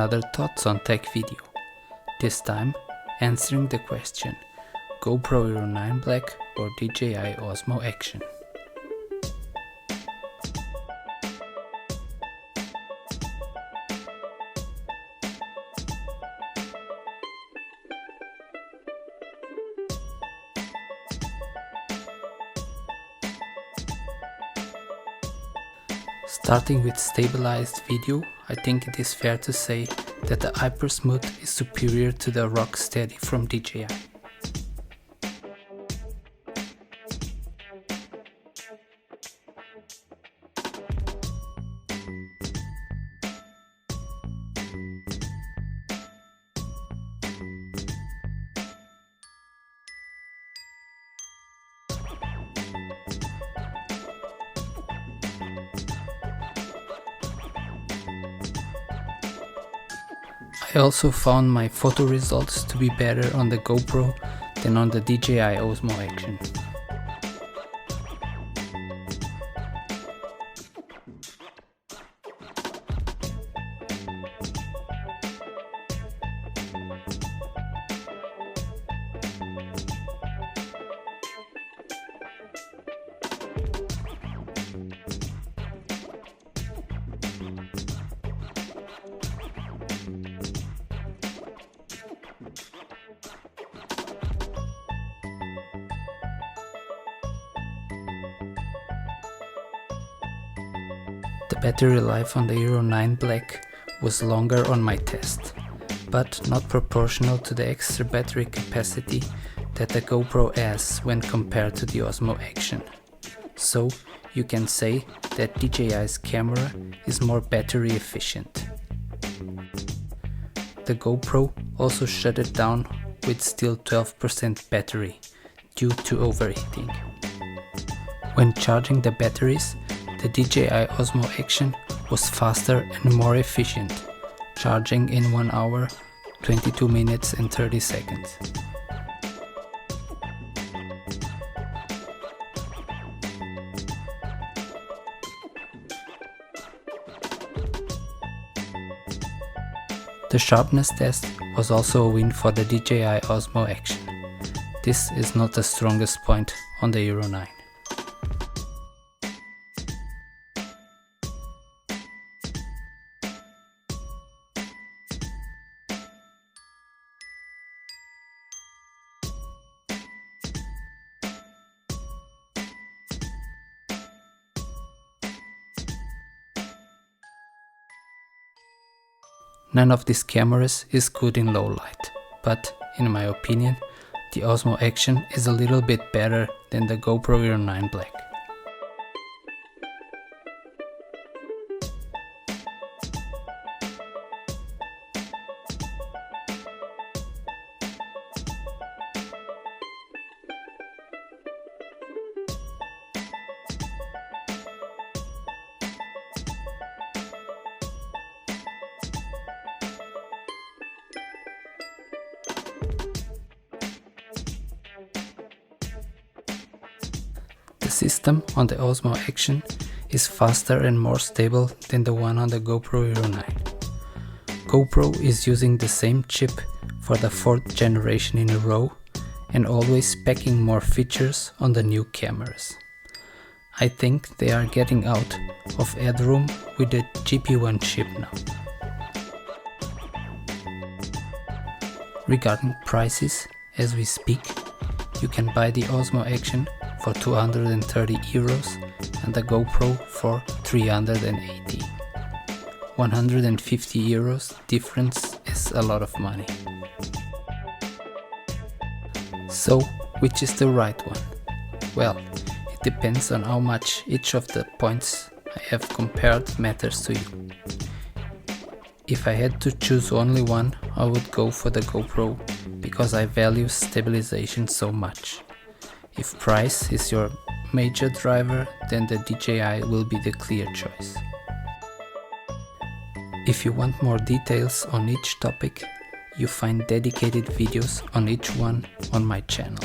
another Thoughts on Tech video. This time answering the question GoPro Hero 9 Black or DJI Osmo Action. Starting with stabilized video, I think it is fair to say that the Hyper Smooth is superior to the Rocksteady from DJI. I also found my photo results to be better on the GoPro than on the DJI Osmo Action. The battery life on the Hero 9 Black was longer on my test, but not proportional to the extra battery capacity that the GoPro has when compared to the Osmo Action. So you can say that DJI's camera is more battery efficient. The GoPro also shut it down with still 12% battery due to overheating. When charging the batteries, the DJI Osmo Action was faster and more efficient, charging in 1 hour, 22 minutes and 30 seconds. The sharpness test was also a win for the DJI Osmo Action. This is not the strongest point on the Hero 9. None of these cameras is good in low light, but in my opinion, the Osmo Action is a little bit better than the GoPro Hero 9 Black. The system on the Osmo Action is faster and more stable than the one on the GoPro Hero 9. GoPro is using the same chip for the 4th generation in a row and always packing more features on the new cameras. I think they are getting out of headroom with the GP1 chip now. Regarding prices, as we speak, you can buy the Osmo Action for 230 euros and the GoPro for 380. 150 euros difference is a lot of money. So, which is the right one? Well, it depends on how much each of the points I have compared matters to you. If I had to choose only one, I would go for the GoPro because I value stabilization so much. If price is your major driver, then the DJI will be the clear choice. If you want more details on each topic, you find dedicated videos on each one on my channel.